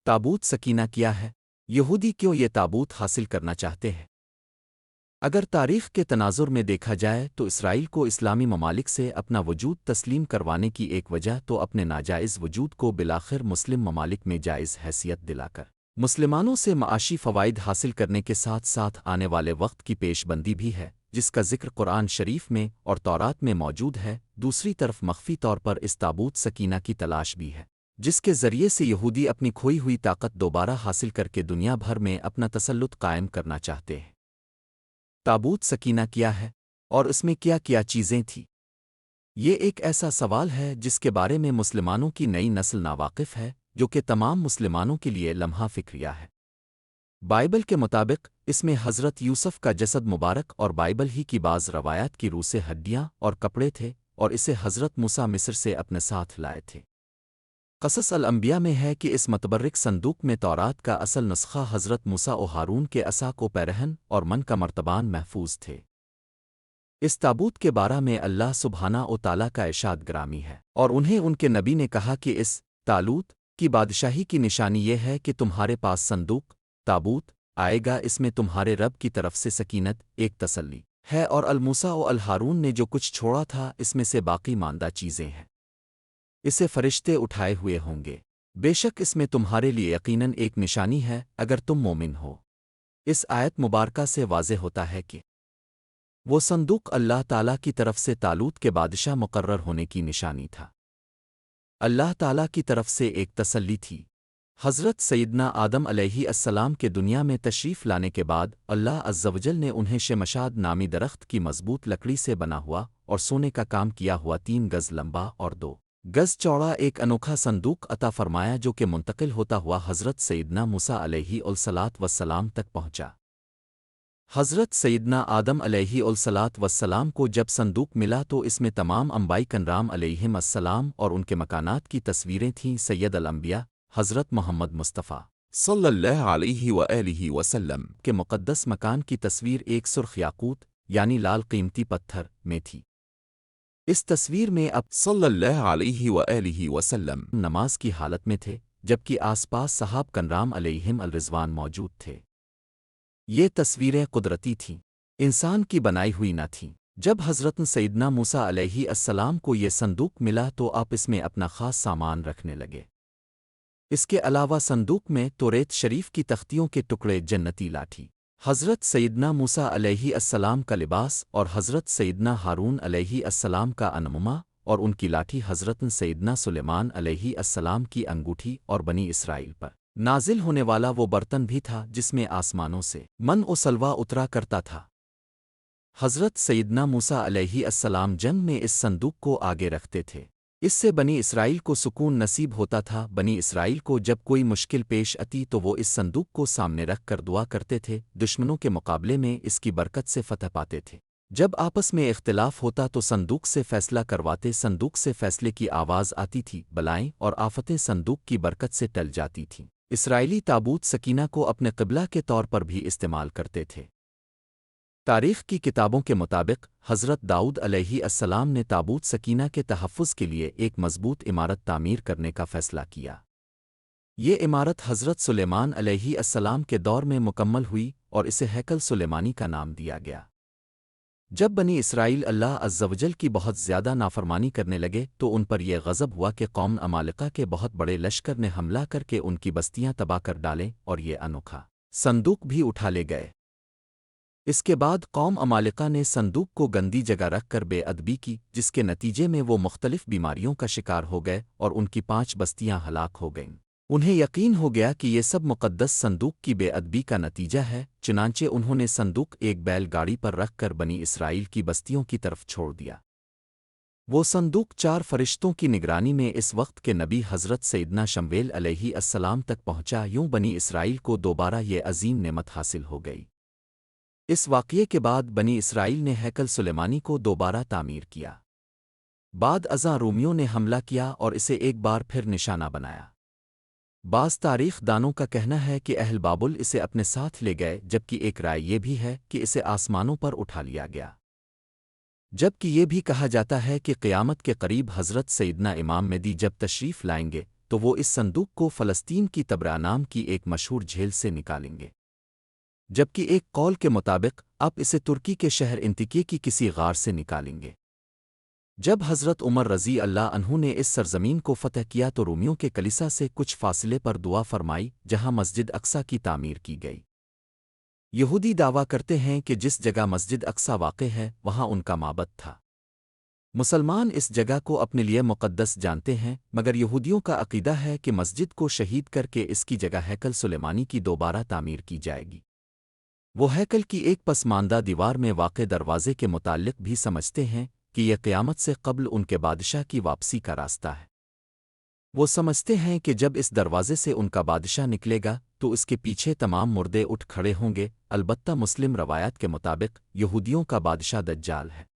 تابوت سکینہ کیا ہے؟ یہودی کیوں یہ تابوت حاصل کرنا چاہتے ہیں؟ اگر تاریخ کے تناظر میں دیکھا جائے تو اسرائیل کو اسلامی ممالک سے اپنا وجود تسلیم کروانے کی ایک وجہ تو اپنے ناجائز وجود کو بالآخر مسلم ممالک میں جائز حیثیت دلا کر مسلمانوں سے معاشی فوائد حاصل کرنے کے ساتھ ساتھ آنے والے وقت کی پیش بندی بھی ہے، جس کا ذکر قرآن شریف میں اور تورات میں موجود ہے۔ دوسری طرف مخفی طور پر اس تابوت سکینہ کی تلاش بھی ہے، جس کے ذریعے سے یہودی اپنی کھوئی ہوئی طاقت دوبارہ حاصل کر کے دنیا بھر میں اپنا تسلط قائم کرنا چاہتے ہیں۔ تابوت سکینہ کیا ہے اور اس میں کیا کیا چیزیں تھیں؟ یہ ایک ایسا سوال ہے جس کے بارے میں مسلمانوں کی نئی نسل ناواقف ہے، جو کہ تمام مسلمانوں کے لیے لمحہ فکریہ ہے۔ بائبل کے مطابق اس میں حضرت یوسف کا جسد مبارک اور بائبل ہی کی بعض روایات کی روح سے ہڈیاں اور کپڑے تھے، اور اسے حضرت موسیٰ مصر سے اپنے ساتھ لائے تھے۔ قصص الانبیاء میں ہے کہ اس متبرک صندوق میں تورات کا اصل نسخہ حضرت موسیٰ و ہارون کے عصا کو پیرہن اور من کا مرتبان محفوظ تھے۔ اس تابوت کے بارے میں اللہ سبحانہ و تعالیٰ کا ارشاد گرامی ہے، اور انہیں ان کے نبی نے کہا کہ اس تالوت کی بادشاہی کی نشانی یہ ہے کہ تمہارے پاس صندوق تابوت آئے گا، اس میں تمہارے رب کی طرف سے سکینت ایک تسلی ہے، اور الموسیٰ و الہارون نے جو کچھ چھوڑا تھا اس میں سے باقی ماندہ چیزیں ہیں، اسے فرشتے اٹھائے ہوئے ہوں گے۔ بے شک اس میں تمہارے لیے یقیناً ایک نشانی ہے اگر تم مومن ہو۔ اس آیت مبارکہ سے واضح ہوتا ہے کہ وہ صندوق اللہ تعالیٰ کی طرف سے طالوت کے بادشاہ مقرر ہونے کی نشانی تھا، اللہ تعالیٰ کی طرف سے ایک تسلی تھی۔ حضرت سیدنا آدم علیہ السلام کے دنیا میں تشریف لانے کے بعد اللہ عز و جل نے انہیں شمشاد نامی درخت کی مضبوط لکڑی سے بنا ہوا اور سونے کا کام کیا ہوا 3 گز لمبا اور 2 گز چوڑا ایک انوکھا صندوق عطا فرمایا، جو کہ منتقل ہوتا ہوا حضرت سیدنا موسیٰ علیہ السلام تک پہنچا۔ حضرت سیدنا آدم علیہ السلام کو جب صندوق ملا تو اس میں تمام انبیاء کرام علیہم السلام اور ان کے مکانات کی تصویریں تھیں۔ سید الانبیاء حضرت محمد مصطفیٰ صلی اللہ علیہ وآلہ وسلم کے مقدس مکان کی تصویر ایک سرخ یاقوت یعنی لال قیمتی پتھر میں تھی۔ اس تصویر میں اب صلی اللہ علیہ وآلہ وسلم نماز کی حالت میں تھے، جبکہ آس پاس صحاب کرام علیہم الرضوان موجود تھے۔ یہ تصویریں قدرتی تھیں، انسان کی بنائی ہوئی نہ تھیں۔ جب حضرت سیدنا موسیٰ علیہ السلام کو یہ صندوق ملا تو آپ اس میں اپنا خاص سامان رکھنے لگے۔ اس کے علاوہ صندوق میں توریت شریف کی تختیوں کے ٹکڑے، جنتی لاٹھی، حضرت سیدنا موسیٰ علیہ السلام کا لباس اور حضرت سیدنا ہارون علیہ السلام کا انمما اور ان کی لاٹھی، حضرت سیدنا سلیمان علیہ السلام کی انگوٹھی، اور بنی اسرائیل پر نازل ہونے والا وہ برتن بھی تھا جس میں آسمانوں سے من و سلوہ اترا کرتا تھا۔ حضرت سیدنا موسیٰ علیہ السلام جنگ میں اس صندوق کو آگے رکھتے تھے، اس سے بنی اسرائیل کو سکون نصیب ہوتا تھا۔ بنی اسرائیل کو جب کوئی مشکل پیش آتی تو وہ اس صندوق کو سامنے رکھ کر دعا کرتے تھے، دشمنوں کے مقابلے میں اس کی برکت سے فتح پاتے تھے۔ جب آپس میں اختلاف ہوتا تو صندوق سے فیصلہ کرواتے، صندوق سے فیصلے کی آواز آتی تھی، بلائیں اور آفتیں صندوق کی برکت سے ٹل جاتی تھیں۔ اسرائیلی تابوت سکینہ کو اپنے قبلہ کے طور پر بھی استعمال کرتے تھے۔ تاریخ کی کتابوں کے مطابق حضرت داؤد علیہ السلام نے تابوت سکینہ کے تحفظ کے لیے ایک مضبوط عمارت تعمیر کرنے کا فیصلہ کیا۔ یہ عمارت حضرت سلیمان علیہ السلام کے دور میں مکمل ہوئی اور اسے ہیکل سلیمانی کا نام دیا گیا۔ جب بنی اسرائیل اللہ عز و جل کی بہت زیادہ نافرمانی کرنے لگے تو ان پر یہ غضب ہوا کہ قوم عمالقہ کے بہت بڑے لشکر نے حملہ کر کے ان کی بستیاں تباہ کر ڈالیں اور یہ انوکھا صندوق بھی اٹھا لے گئے۔ اس کے بعد قوم عمالقہ نے صندوق کو گندی جگہ رکھ کر بے ادبی کی، جس کے نتیجے میں وہ مختلف بیماریوں کا شکار ہو گئے اور ان کی 5 بستیاں ہلاک ہو گئیں۔ انہیں یقین ہو گیا کہ یہ سب مقدس صندوق کی بے ادبی کا نتیجہ ہے، چنانچہ انہوں نے صندوق ایک بیل گاڑی پر رکھ کر بنی اسرائیل کی بستیوں کی طرف چھوڑ دیا۔ وہ صندوق 4 فرشتوں کی نگرانی میں اس وقت کے نبی حضرت سیدنا شمویل علیہ السلام تک پہنچا۔ یوں بنی اسرائیل کو دوبارہ یہ عظیم نعمت حاصل ہو گئی۔ اس واقعے کے بعد بنی اسرائیل نے ہیکل سلیمانی کو دوبارہ تعمیر کیا۔ بعد ازاں رومیوں نے حملہ کیا اور اسے ایک بار پھر نشانہ بنایا۔ بعض تاریخ دانوں کا کہنا ہے کہ اہل بابل اسے اپنے ساتھ لے گئے، جبکہ ایک رائے یہ بھی ہے کہ اسے آسمانوں پر اٹھا لیا گیا۔ جبکہ یہ بھی کہا جاتا ہے کہ قیامت کے قریب حضرت سیدنا امام مہدی جب تشریف لائیں گے تو وہ اس صندوق کو فلسطین کی تبرا نام کی ایک مشہور جھیل سے نکالیں گے، جبکہ ایک قول کے مطابق آپ اسے ترکی کے شہر انتکیے کی کسی غار سے نکالیں گے۔ جب حضرت عمر رضی اللہ عنہ نے اس سرزمین کو فتح کیا تو رومیوں کے کلیسا سے کچھ فاصلے پر دعا فرمائی جہاں مسجد اقصی کی تعمیر کی گئی۔ یہودی دعویٰ کرتے ہیں کہ جس جگہ مسجد اقصی واقع ہے وہاں ان کا معبد تھا۔ مسلمان اس جگہ کو اپنے لیے مقدس جانتے ہیں، مگر یہودیوں کا عقیدہ ہے کہ مسجد کو شہید کر کے اس کی جگہ ہیکل سلیمانی کی دوبارہ تعمیر کی جائے گی۔ وہ ہیکل کی ایک پسماندہ دیوار میں واقع دروازے کے متعلق بھی سمجھتے ہیں کہ یہ قیامت سے قبل ان کے بادشاہ کی واپسی کا راستہ ہے۔ وہ سمجھتے ہیں کہ جب اس دروازے سے ان کا بادشاہ نکلے گا تو اس کے پیچھے تمام مردے اٹھ کھڑے ہوں گے۔ البتہ مسلم روایات کے مطابق یہودیوں کا بادشاہ دجال ہے۔